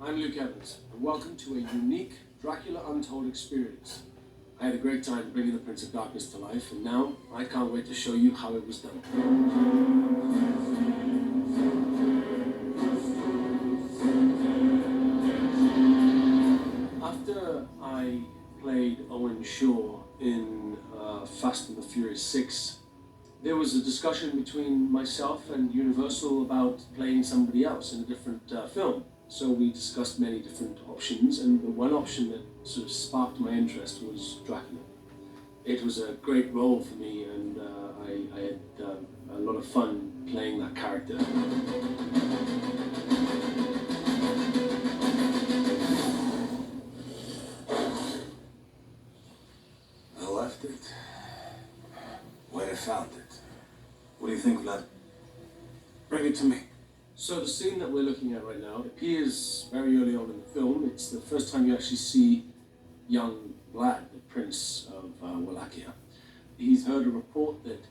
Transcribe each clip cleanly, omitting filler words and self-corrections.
I'm Luke Evans, and welcome to a unique Dracula Untold experience. I had a great time bringing the Prince of Darkness to life, and now I can't wait to show you how it was done. After I played Owen Shaw in Fast and the Furious 6, there was a discussion between myself and Universal about playing somebody else in a different film. So we discussed many different options, and the one option that sort of sparked my interest was Dracula. It was a great role for me, and I had a lot of fun playing that character. I left it where I found it. What do you think, Vlad? Bring it to me. So the scene that we're looking at right now appears very early on in the film. It's the first time you actually see young Vlad, the Prince of Wallachia. He's heard a report that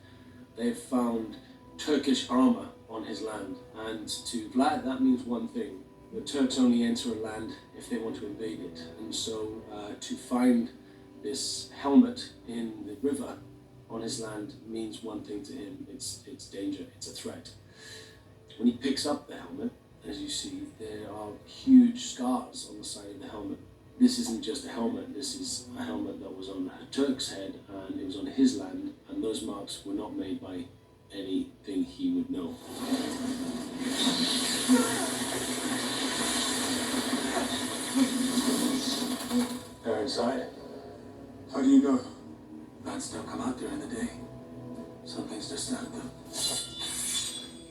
they've found Turkish armor on his land, and to Vlad that means one thing: the Turks only enter a land if they want to invade it. And so to find this helmet in the river on his land means one thing to him: it's danger, it's a threat. When he picks up the helmet, as you see, there are huge scars on the side of the helmet. This isn't just a helmet, this is a helmet that was on a Turk's head, and it was on his land, and those marks were not made by anything he would know. They're inside. How do you know? Bats don't come out during the day. Something's disturbed them.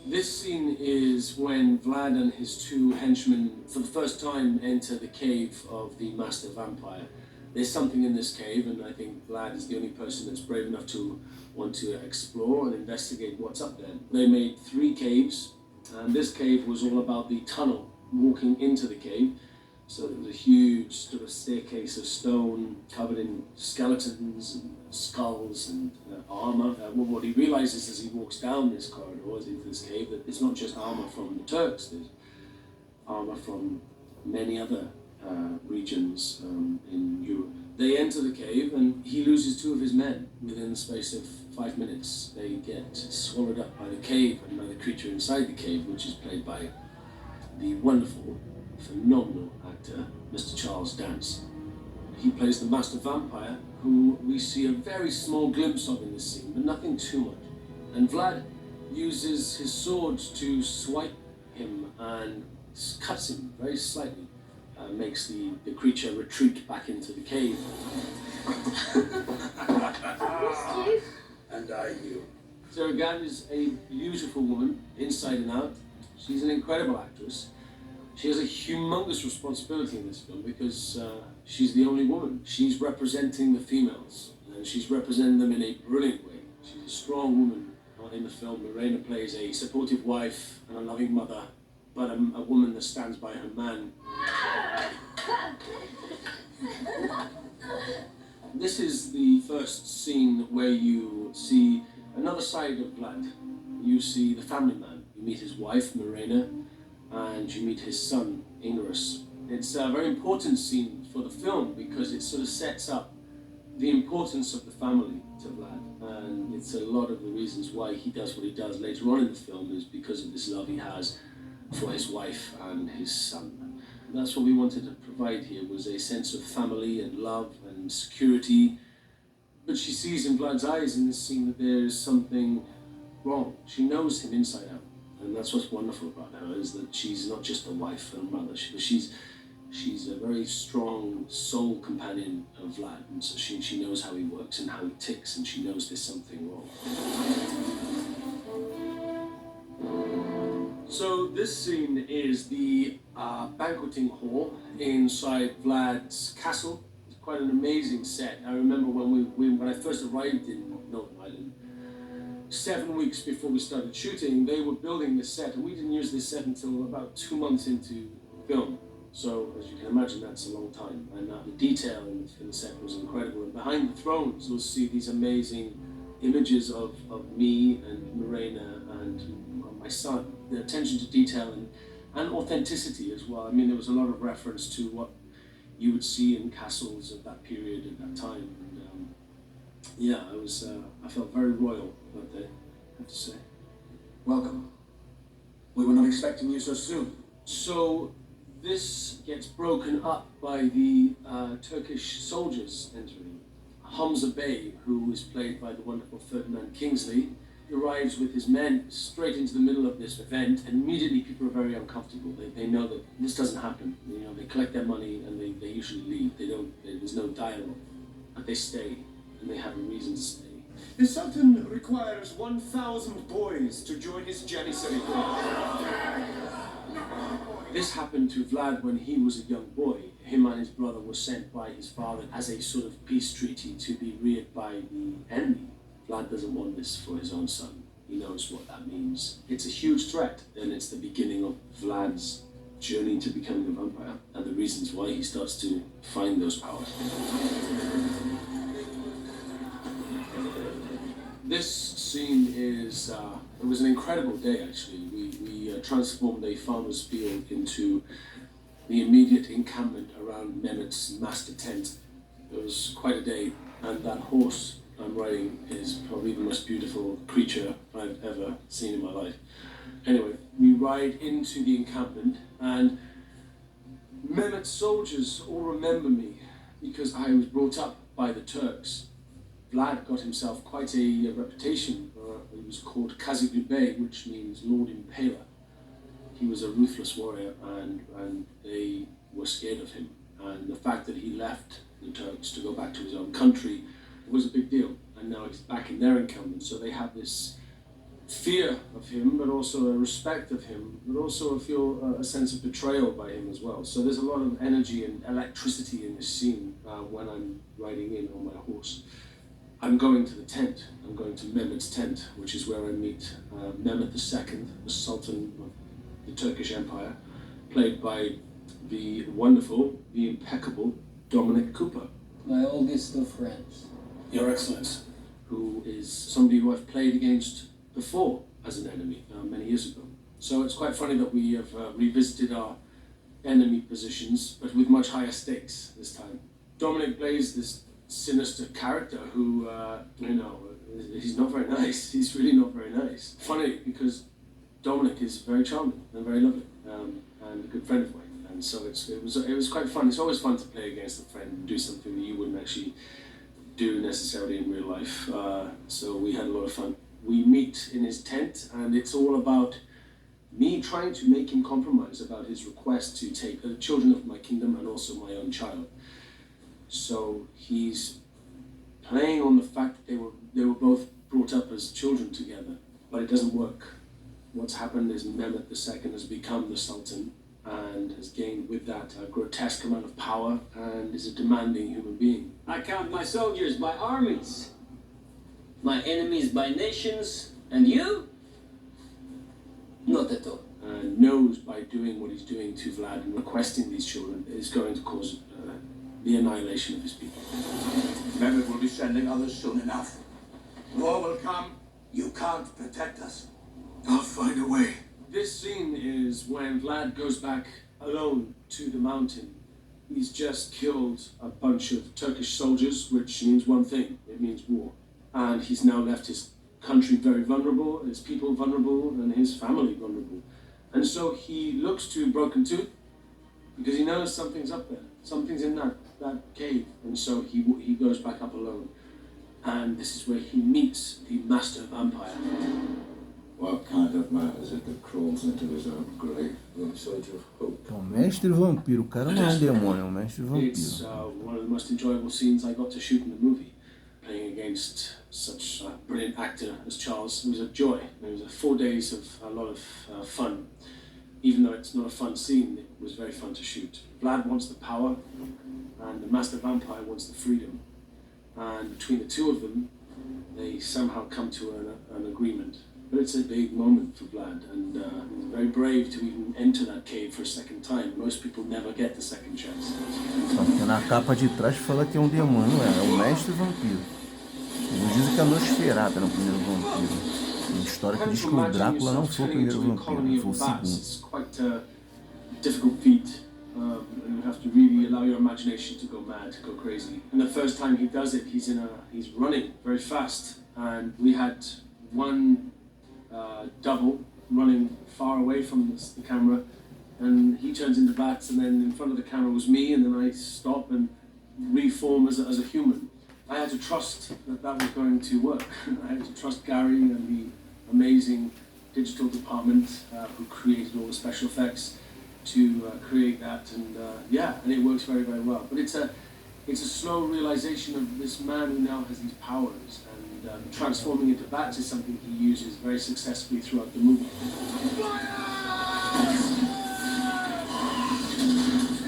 This scene is when Vlad and his two henchmen for the first time enter the cave of the Master Vampire. There's something in this cave, and I think Vlad is the only person that's brave enough to want to explore and investigate what's up there. They made 3 caves, and this cave was all about the tunnel walking into the cave. So there was a huge sort of staircase of stone covered in skeletons and skulls and armor. What he realizes as he walks down this corridor into this cave, that it's not just armor from the Turks, there's armor from many other regions in Europe. They enter the cave, and he loses 2 of his men within the space of 5 minutes. They get swallowed up by the cave and by the creature inside the cave, which is played by the wonderful, phenomenal actor, Mr. Charles Dance. He plays the Master Vampire, who we see a very small glimpse of in this scene, but nothing too much. And Vlad uses his sword to swipe him and cuts him very slightly, makes the creature retreat back into the cave. And I you. Sarah Gann is a beautiful woman, inside and out. She's an incredible actress. She has a humongous responsibility in this film because she's the only woman. She's representing the females, and she's representing them in a brilliant way. She's a strong woman in the film. Morena plays a supportive wife and a loving mother, but a woman that stands by her man. This is the first scene where you see another side of Vlad. You see the family man. You meet his wife, Morena, and you meet his son, Ingress. It's a very important scene for the film because it sort of sets up the importance of the family to Vlad, and it's a lot of the reasons why he does what he does later on in the film is because of this love he has for his wife and his son. That's what we wanted to provide here, was a sense of family and love and security. But she sees in Vlad's eyes in this scene that there is something wrong. She knows him inside out. And that's what's wonderful about her, is that she's not just a wife and a mother, she's a very strong soul companion of Vlad, and so she knows how he works and how he ticks, and she knows there's something wrong. So this scene is the banqueting hall inside Vlad's castle. It's quite an amazing set. I remember when I first arrived in Northern Ireland, 7 weeks before we started shooting, they were building this set, and we didn't use this set until about 2 months into film. So, as you can imagine, that's a long time. And the detail in the set was incredible. And behind the thrones, you'll see these amazing images of me and Morena and my son. The attention to detail and and authenticity as well. I mean, there was a lot of reference to what you would see in castles of that period at that time. And yeah, I felt very royal that day, I have to say. Welcome. We were not expecting you so soon. So this gets broken up by the Turkish soldiers entering. Hamza Bey, who is played by the wonderful Ferdinand Kingsley, arrives with his men straight into the middle of this event, and immediately people are very uncomfortable. They know that this doesn't happen. You know, they collect their money and they usually leave. There's no dialogue, but they stay, and they have a reason to stay. The Sultan requires 1,000 boys to join his Janissary. This happened to Vlad when he was a young boy. Him and his brother were sent by his father as a sort of peace treaty to be reared by the enemy. Vlad doesn't want this for his own son. He knows what that means. It's a huge threat, and it's the beginning of Vlad's journey to becoming a vampire, and the reasons why he starts to find those powers. This scene is, it was an incredible day actually. We transformed a farmer's field into the immediate encampment around Mehmet's master tent. It was quite a day, and that horse I'm riding is probably the most beautiful creature I've ever seen in my life. Anyway, we ride into the encampment, and Mehmet's soldiers all remember me because I was brought up by the Turks. Vlad got himself quite a reputation. He was called Kaziglu Bey, which means Lord Impaler. He was a ruthless warrior, and they were scared of him. And the fact that he left the Turks to go back to his own country was a big deal. And now he's back in their encampment, so they have this fear of him, but also a respect of him, but also feel a sense of betrayal by him as well. So there's a lot of energy and electricity in this scene when I'm riding in on my horse. I'm going to the tent. I'm going to Mehmet's tent, which is where I meet Mehmet II, the Sultan of the Turkish Empire, played by the wonderful, the impeccable Dominic Cooper. My oldest of friends. Your Excellence, who is somebody who I've played against before as an enemy many years ago. So it's quite funny that we have revisited our enemy positions, but with much higher stakes this time. Dominic plays this sinister character who, he's not very nice. He's really not very nice. Funny, because Dominic is very charming and very lovely, and a good friend of mine. And so it was quite fun. It's always fun to play against a friend and do something that you wouldn't actually do necessarily in real life. So we had a lot of fun. We meet in his tent, and it's all about me trying to make him compromise about his request to take the children of my kingdom and also my own child. So he's playing on the fact that they were both brought up as children together, but it doesn't work. What's happened is Mehmet II has become the Sultan and has gained with that a grotesque amount of power and is a demanding human being. I count my soldiers by armies, my enemies by nations, and you? Not at all. And knows by doing what he's doing to Vlad and requesting these children is going to cause the annihilation of his people. Mehmet will be sending others soon enough. War will come. You can't protect us. I'll find a way. This scene is when Vlad goes back alone to the mountain. He's just killed a bunch of Turkish soldiers, which means one thing, it means war. And he's now left his country very vulnerable, his people vulnerable, and his family vulnerable. And so he looks to Broken Tooth because he knows something's up there. Something's in that cave. And so he goes back up alone. And this is where he meets the Master Vampire. What kind of man is it that crawls into his own grave? The soldier of hope. Então, mestre vampiro, o cara não é um demônio, é um mestre It's vampiro. one of the most enjoyable scenes I got to shoot in the movie. Playing against such a brilliant actor as Charles. It was a joy. It was 4 days of a lot of fun. Even though it's not a fun scene, it was very fun to shoot. Vlad wants the power, and the Master Vampire wants the freedom. And between the two of them, they somehow come to an agreement. But it's a big moment for Vlad, and he's very brave to even enter that cave for a second time. Most people never get the second chance. Só porque na capa de trás fala que é um demônio, é o mestre vampiro. Eles dizem que a Nosferatu era o primeiro vampiro. Tem história que diz que o Drácula não foi o primeiro vampiro, foi o segundo. It's quite difficult feat. And you have to really allow your imagination to go mad, to go crazy. And the first time he does it, he's running very fast. And we had one double running far away from the camera, and he turns into bats, and then in front of the camera was me, and then I stop and reform as a human. I had to trust that was going to work. I had to trust Gary and the amazing digital department who created all the special effects to create that, and and it works very, very well. But it's a slow realization of this man who now has these powers, and transforming into bats is something he uses very successfully throughout the movie.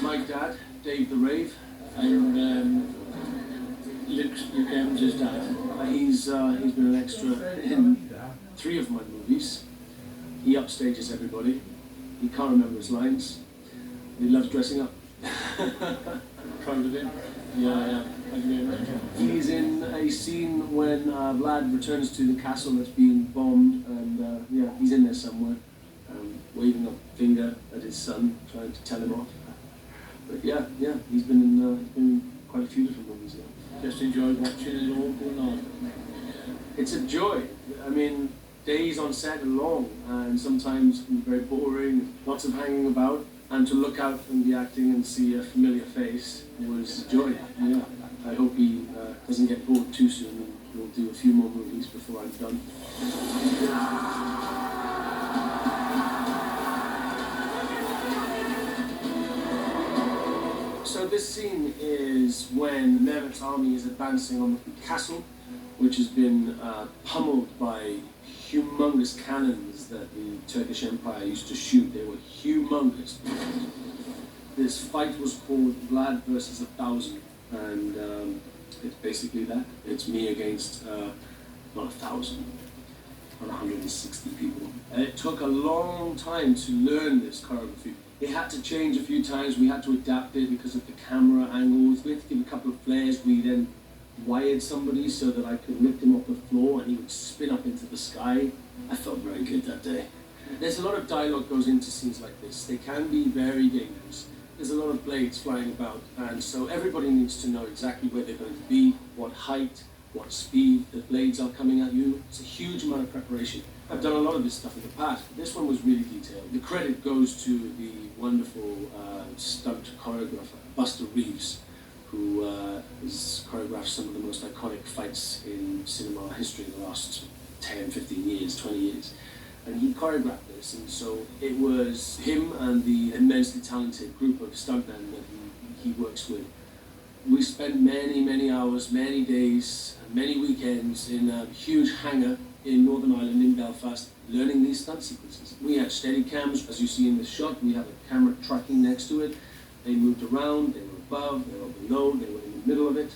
My dad, Dave the Rave, And Luke Cam's his dad. he's been an extra in 3 of my movies. He upstages everybody. He can't remember his lines. He loves dressing up. Proud of him. Yeah. Thank you very much. He's in a scene when Vlad returns to the castle that's being bombed, and he's in there somewhere, waving a finger at his son, trying to tell him off. But he's been in quite a few different movies. Yeah. Just enjoyed watching it all going on. It's a joy. I mean, days on set are long, and sometimes very boring, lots of hanging about, and to look out from the acting and see a familiar face was joy. Yeah. I hope he doesn't get bored too soon, and we'll do a few more movies before I'm done. So this scene is when Mehmet's army is advancing on the castle, which has been pummeled by humongous cannons that the Turkish Empire used to shoot. They were humongous. This fight was called Vlad versus 1,000, and it's basically that. It's me against not 1,000, but 160 people. And it took a long time to learn this choreography. It had to change a few times. We had to adapt it because of the camera angles. We had to give a couple of flares. We then wired somebody so that I could lift him off the floor and he would spin up into the sky. I felt very good that day. There's a lot of dialogue goes into scenes like this. They can be very dangerous. There's a lot of blades flying about, and so everybody needs to know exactly where they're going to be, what height, what speed the blades are coming at you. It's a huge amount of preparation. I've done a lot of this stuff in the past, but this one was really detailed. The credit goes to the wonderful stunt choreographer, Buster Reeves, who has choreographed some of the most iconic fights in cinema history in the last 10, 15 years, 20 years. And he choreographed this, and so it was him and the immensely talented group of stuntmen that he works with. We spent many, many hours, many days, and many weekends in a huge hangar in Northern Ireland, in Belfast, learning these stunt sequences. We had steady cams, as you see in this shot. We have a camera tracking next to it. They moved around, they were above, they were below, they were in the middle of it.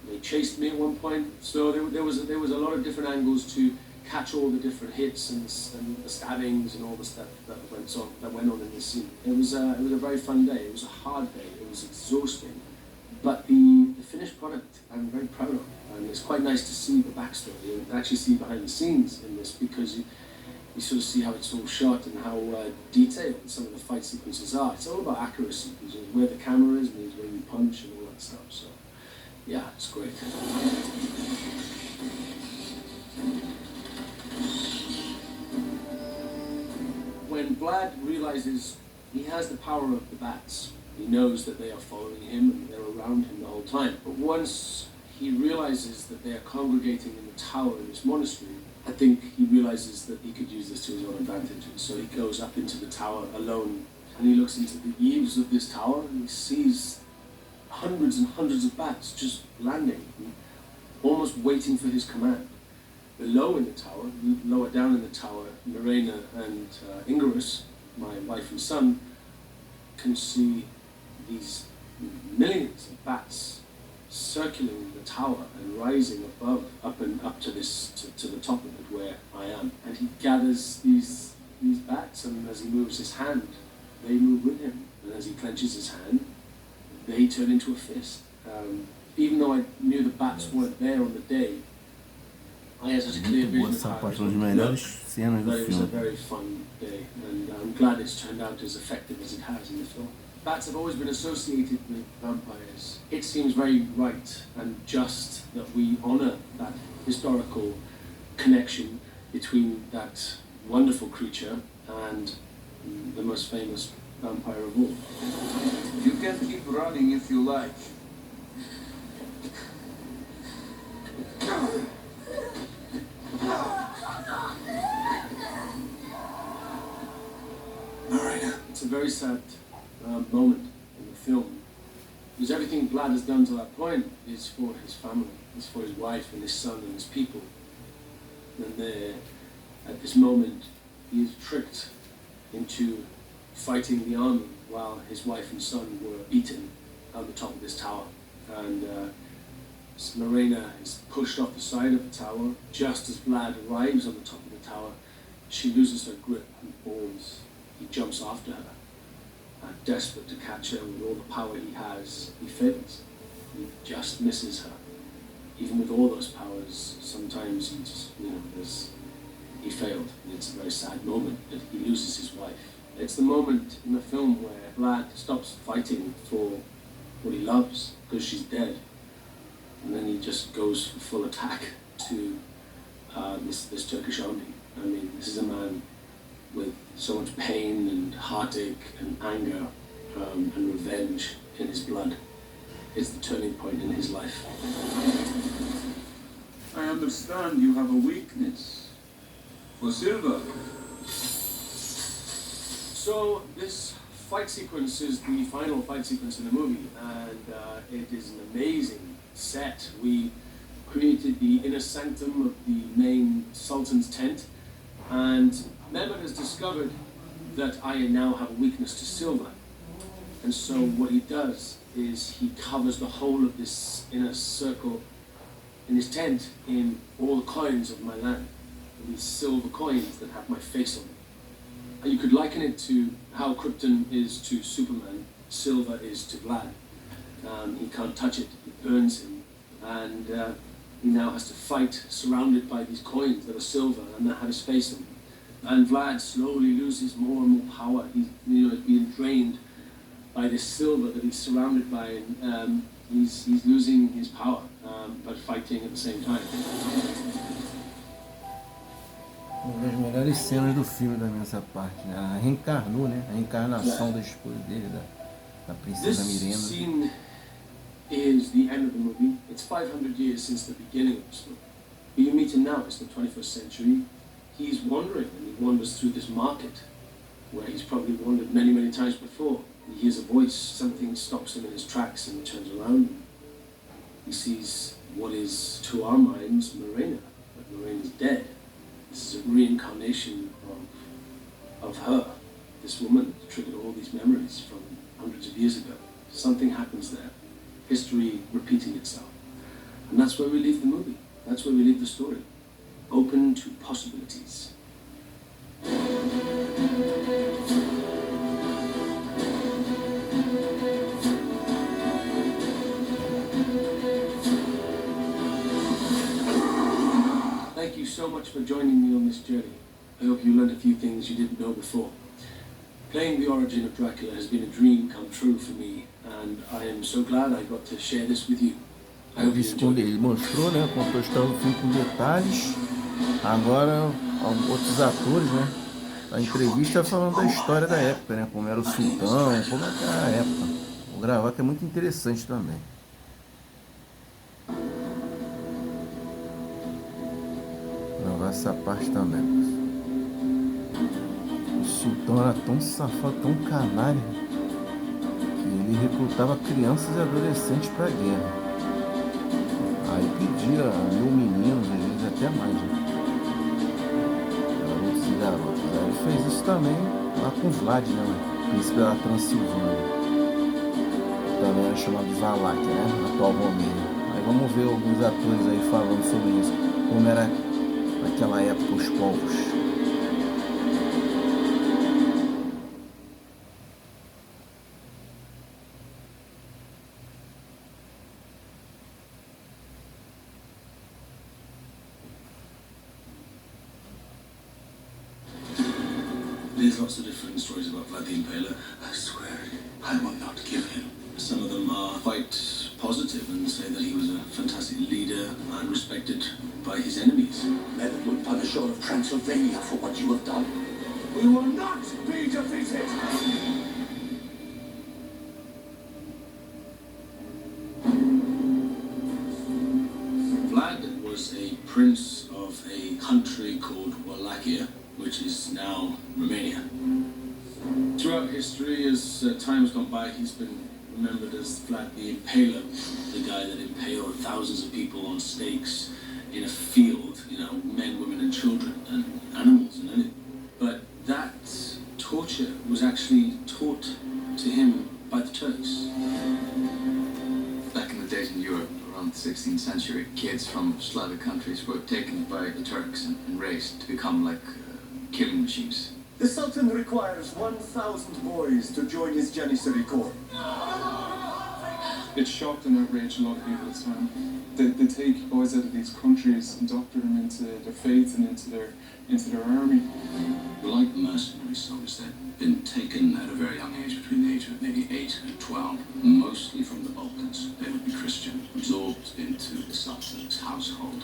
They chased me at one point. So there was a lot of different angles to catch all the different hits and the stabbings and all the stuff that went on in this scene. It was a very fun day. It was a hard day. It was exhausting. But the finished product, I'm very proud of. And it's quite nice to see the backstory and actually see behind the scenes in this, because you sort of see how it's all shot and how detailed some of the fight sequences are. It's all about accuracy, because where the camera is means where you punch and all that stuff. So, yeah, it's great. When Vlad realizes he has the power of the bats, he knows that they are following him and they're around him the whole time. But once he realizes that they are congregating in the tower in this monastery, I think he realizes that he could use this to his own advantage. And so he goes up into the tower alone, and he looks into the eaves of this tower, and he sees hundreds and hundreds of bats just landing, almost waiting for his command. Below in the tower, lower down in the tower, Mirena and Ingarus, my wife and son, can see these millions of bats circling the tower and rising above, up to the top of it where I am. And he gathers these bats, and as he moves his hand, they move with him. And as he clenches his hand, they turn into a fist. Even though I knew the bats weren't there on the day, I had such a clear Muito boa vision essa of how parte, it uma das would melhores look, cenas do but it was a filme. very fun day, and I'm glad it's turned out as effective as it has in the film. Bats have always been associated with vampires. It seems very right and just that we honour that historical connection between that wonderful creature and the most famous vampire of all. You can keep running if you like. Marina. It's a very sad moment in the film, because everything Vlad has done to that point is for his family, is for his wife and his son and his people. And at this moment, he is tricked into fighting the army while his wife and son were beaten on the top of this tower. And Marina is pushed off the side of the tower. Just as Vlad arrives on the top of the tower, she loses her grip and falls. He jumps after her, desperate to catch her with all the power he has. He fails. He just misses her. Even with all those powers, sometimes he just, he failed. And it's a very sad moment that he loses his wife. It's the moment in the film where Vlad stops fighting for what he loves because she's dead. And then he just goes for full attack to this Turkish army. I mean, this is a man with so much pain and heartache and anger and revenge in his blood. It's the turning point in his life. I understand you have a weakness for silver. So this fight sequence is the final fight sequence in the movie, and it is an amazing set. We created the inner sanctum of the main Sultan's tent, and Mehmet has discovered that I now have a weakness to silver. And so what he does is he covers the whole of this inner circle in his tent in all the coins of my land. These silver coins that have my face on them. And you could liken it to how Krypton is to Superman, silver is to Vlad. He can't touch it, it burns him. And he now has to fight surrounded by these coins that are silver and that have his face on them. And Vlad slowly loses more and more power. He's being drained by this silver that he's surrounded by, and he's losing his power, but fighting at the same time. Uma das melhores cenas do filme também, essa parte, né? Ela reencarnou, né? A reencarnação da esposa dele, da princesa This Mirena. scene is the end of the movie. It's 500 years since the beginning of the story. But you meet him now, it's the 21st century. He's wandering, and he wanders through this market where he's probably wandered many, many times before. He hears a voice, something stops him in his tracks, and he turns around. And he sees what is, to our minds, Marina. But Marina's dead. This is a reincarnation of her, this woman that triggered all these memories from hundreds of years ago. Something happens there, history repeating itself. And that's where we leave the movie. That's where we leave the story. Open to possibilities. Thank you so much for joining me on this journey. I hope you learned a few things you didn't know before. Playing the origin of Dracula has been a dream come true for me, and I am so glad I got to share this with you. I hope you enjoyed it. Ele mostrou, né? Contou a história do filme com detalhes. Agora, outros atores, né? A entrevista falando da história da época, né? Como era o sultão, como era a época. Vou gravar, que é muito interessante também. Vou gravar essa parte também. O sultão era tão safado, tão canalha, que ele recrutava crianças e adolescentes para a guerra. Aí pedia 1000 meninos, às vezes até mais, né? Garotos e garotas. Aí ele fez isso também lá com Vlad, né? O príncipe da Transilvânia. Também era chamado de Valáquia, né? Atual Romênia. Aí vamos ver alguns atores aí falando sobre isso. Como era naquela época os povos. There's lots of different stories about Vlad the Impaler. I swear, I will not give him. Some of them are quite positive and say that he was a fantastic leader and respected by his enemies. Men will punish all of Transylvania for what you have done. We will not be defeated! Vlad was a prince of a country called Wallachia, which is now Romania. Throughout history, as time has gone by, he's been remembered as Vlad the Impaler, the guy that impaled thousands of people on stakes in a field, you know, men, women and children and animals and anything. But that torture was actually taught to him by the Turks. Back in the days in Europe, around the 16th century, kids from Slavic countries were taken by the Turks and raised to become like killing machines. The Sultan requires 1,000 boys to join his Janissary Corps. It shocked and outraged a lot of people at the time. They take boys out of these countries and doctor them into their faith and into their army. Like mercenary soldiers, they'd been taken at a very young age, between the age of maybe 8 and 12, mostly from the Balkans. They would be Christian, absorbed into the Sultan's household,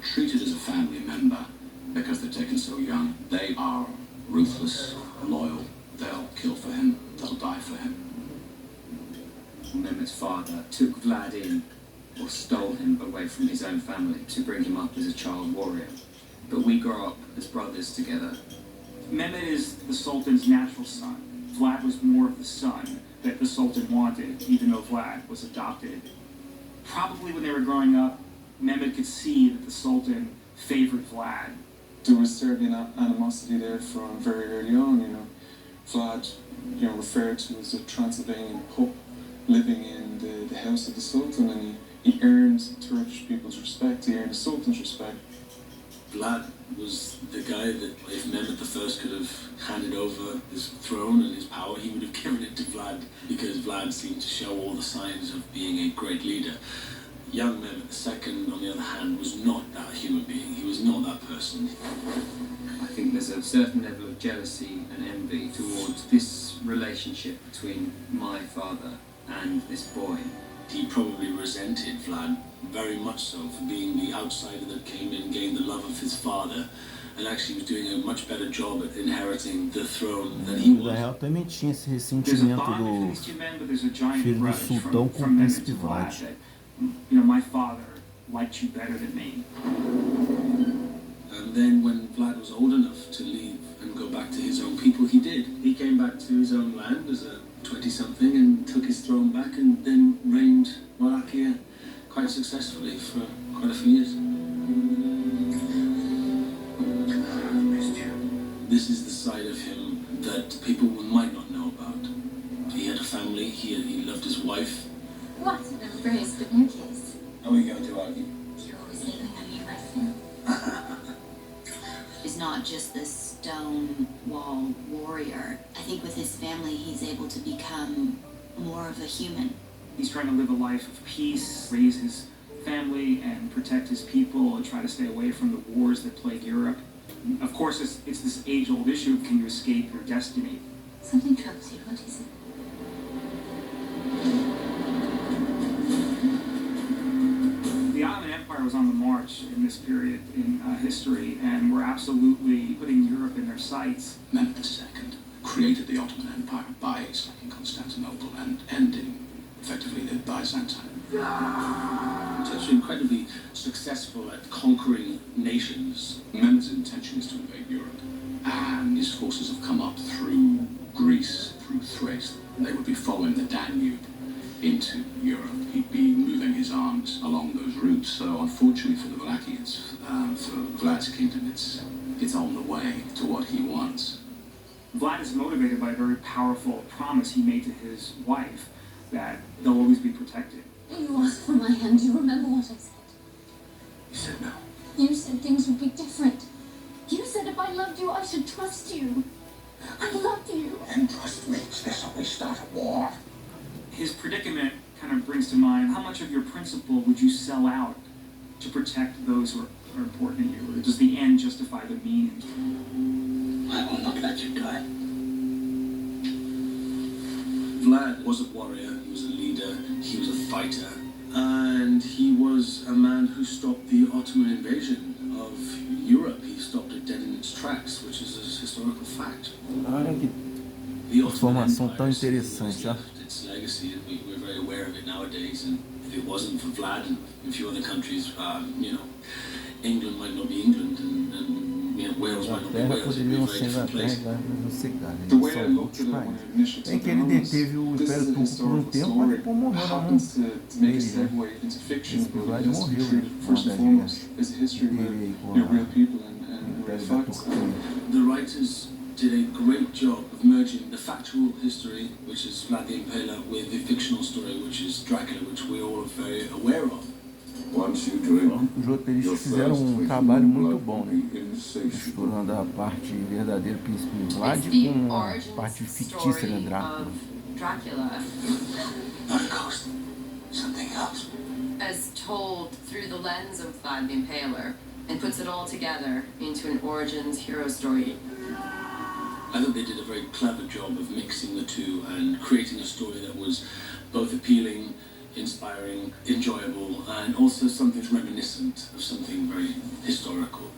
treated as a family member because they're taken so young. They are ruthless, loyal, they'll kill for him, they'll die for him. Mehmet's father took Vlad in, or stole him away from his own family to bring him up as a child warrior. But we grow up as brothers together. Mehmet is the Sultan's natural son. Vlad was more of the son that the Sultan wanted, even though Vlad was adopted. Probably when they were growing up, Mehmet could see that the Sultan favored Vlad. There was certainly an animosity there from very early on, you know. Vlad, you know, referred to as a Transylvanian pup living in the house of the Sultan, and he earned Turkish people's respect, he earned the Sultan's respect. Vlad was the guy that if Mehmet I could have handed over his throne and his power, he would have given it to Vlad, because Vlad seemed to show all the signs of being a great leader. Young Mehmet II, on the other hand, was not that human being. He was not that person. I think there's a certain level of jealousy and envy towards this relationship between my father and this boy. He probably resented Vlad very much so for being the outsider that came in, gained the love of his father, and actually was doing a much better job at inheriting the throne than he Na was. real, também tinha esse There's a ressentimento bond between do these two men, but there's a giant filho do grudge sultão com o from Mehmet príncipe to Vlad Vlad. that, you know, my father liked you better than me. And then when Vlad was old enough to leave and go back to his own people, he did. He came back to his own land as a 20-something and took his throne back and then reigned Wallachia quite successfully for quite a few years. This is the side of him that people might not know about. He had a family, he loved his wife. What an embrace, but in your case, Are we going to argue? you're always leaving on me, my friend. He's not just this stone wall warrior. I think with his family, he's able to become more of a human. He's trying to live a life of peace, raise his family and protect his people and try to stay away from the wars that plague Europe. Of course, it's this age-old issue of can you escape your destiny? Something troubles you. What is it? The Ottoman Empire was on the march in this period in history, and were absolutely putting Europe in their sights. Mehmet II created the Ottoman Empire by sacking Constantinople and ending, effectively, the Byzantine. Turks were incredibly successful at conquering nations. Mehmet's intention is to invade Europe, and his forces have come up through Greece, through Thrace. They would be following the Danube into Europe. He'd be moving his arms along those routes. So unfortunately for the Wallachians, for Vlad's kingdom, it's on the way to what he wants. Vlad is motivated by a very powerful promise he made to his wife that they'll always be protected. You asked for my hand. Do you remember what I said? He said no. You said things would be different. You said if I loved you, I should trust you. I loved you. And trust makes this always start a war. His predicament kind of brings to mind how much of your principle would you sell out to protect those who are are important to you, or does the end justify the means? I will not let you die. Vlad was a warrior, he was a leader, he was a fighter, and he was a man who stopped the Ottoman invasion of Europe. He stopped it dead in its tracks, which is a historical fact. Olha que The Ottoman informação tão Empire interessante, ó. left its legacy, and we're very aware of it nowadays. And if it wasn't for Vlad and a few other countries, you know, England might not be England, and you know, Wales might not be Inglaterra Wales. It'd be poderia a não very ser different Inglaterra, place. mas não ser cara. The Eles way I são looked outros at it when países. I initially Bem took que it ele on was, deteve o this Império is a Turco por um historical tempo, mas story. depois morreu na mão Happens to make a dele, né? segue into fiction, Esse but Vlad it has to be morreu, treated né? first and foremost as a history with Dele com real people and o real Império da facts. Turquia. The writers did a great job of merging the factual history, which is Vlad the Impaler, with the fictional story, which is Dracula, which we're all very aware of. Once you drink, Os roteiristas fizeram um trabalho muito bom, né? Misturando a parte verdadeira do príncipe Vlad com a parte fictícia da Drácula. Dracula, not a ghost, something else. as told through the lens of Vlad the Impaler, and puts it all together into an origins hero story. I thought they did a very clever job of mixing the two and creating a story that was both appealing, inspiring, enjoyable, and also something reminiscent of something very historical.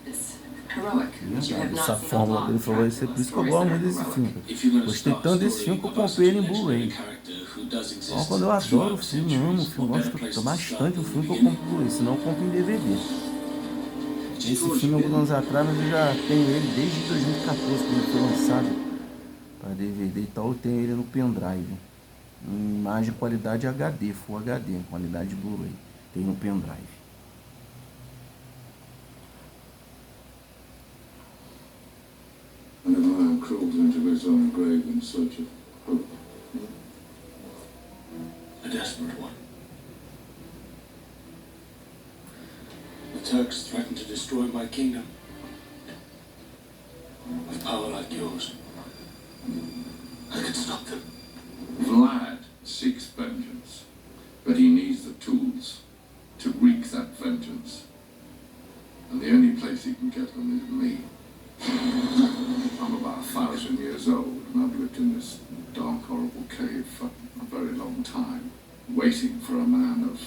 It's heroic. You have Essa not seen a fórmula lot dele of falou isso, é Dracula por isso que eu stories gosto that muito are desse heroic. filme. If you're going to Gostei start tanto a desse story filme que eu about comprei ele em such a Blu-ray. legendary character who does exist Ó, quando eu adoro o throughout filme, eu amo o filme, centuries, what better gosto place to bastante do start filme que than eu the compro Blu-ray, senão eu compro em DVD. Esse filme, alguns anos atrás, mas eu já tenho ele desde 2014, quando ele foi lançado para DVD e tal. Eu tenho ele no pendrive. Em imagem qualidade HD, Full HD, qualidade Blu-ray. Tem no pendrive. And a man crawls into his own grave in search of hope. A desperate one. The Turks threaten to destroy my kingdom. With power like yours, I could stop them. Vlad seeks vengeance, but he needs the tools to wreak that vengeance. And the only place he can get them is me. I'm about 1,000 years old, and I've lived in this dark, horrible cave for a very long time, waiting for a man of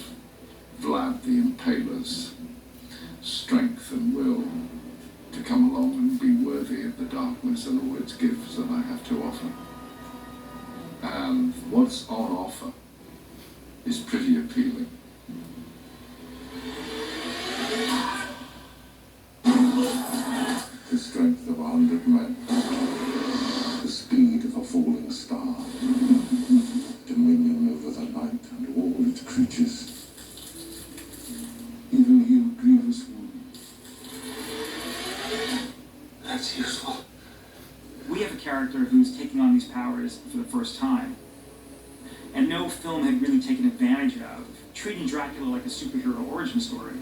Vlad the Impaler's strength and will to come along and be worthy of the darkness and all its gifts that I have to offer. And what's on offer is pretty appealing. The strength of 100 men, the speed of a falling star, dominion over the night and all its creatures, even you, grievous one. That's useful. We have a character who's taking on these powers for the first time, and no film had really taken advantage of treating Dracula like a superhero origin story.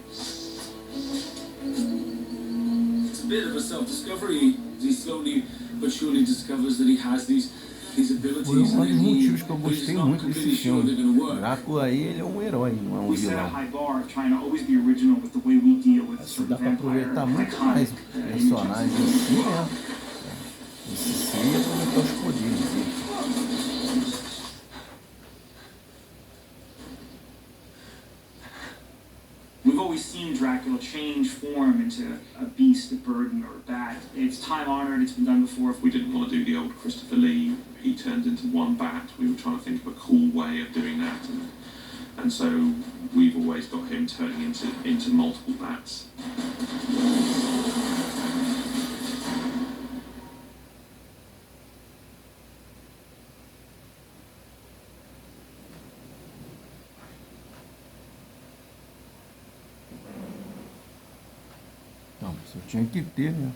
It's a bit of a self-discovery. He slowly but surely discovers that he has these abilities. Foi um dos and motivos que eu he's gostei not muito desse completely sure they're filme. going to work. Drácula aí, ele é um herói, não é um We set a vilão. high bar of trying to always be original with the way we deal with Assim sort dá of pra vampire aproveitar muito mais iconic personagens images. assim, né? Esse sim é aproveitar os poderes dele. We've always seen Dracula change form into a beast, a burden, or a bat. It's time honored, it's been done before. We didn't want to do the old Christopher Lee, he turned into one bat. We were trying to think of a cool way of doing that. And so we've always got him turning into multiple bats. Então, eu tinha que ter, né?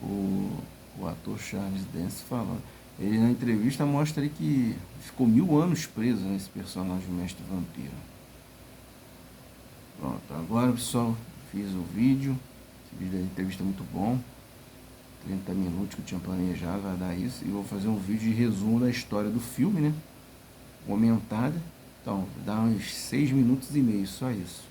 O ator Charles Dance falando. Ele na entrevista mostra aí que ficou 1000 anos preso nesse personagem mestre vampiro. Pronto, agora pessoal, fiz o vídeo. Esse vídeo da entrevista é muito bom. 30 minutos que eu tinha planejado, vai dar isso. E vou fazer um vídeo de resumo da história do filme, né? Comentada. Então, dá uns 6 minutos e meio, só isso.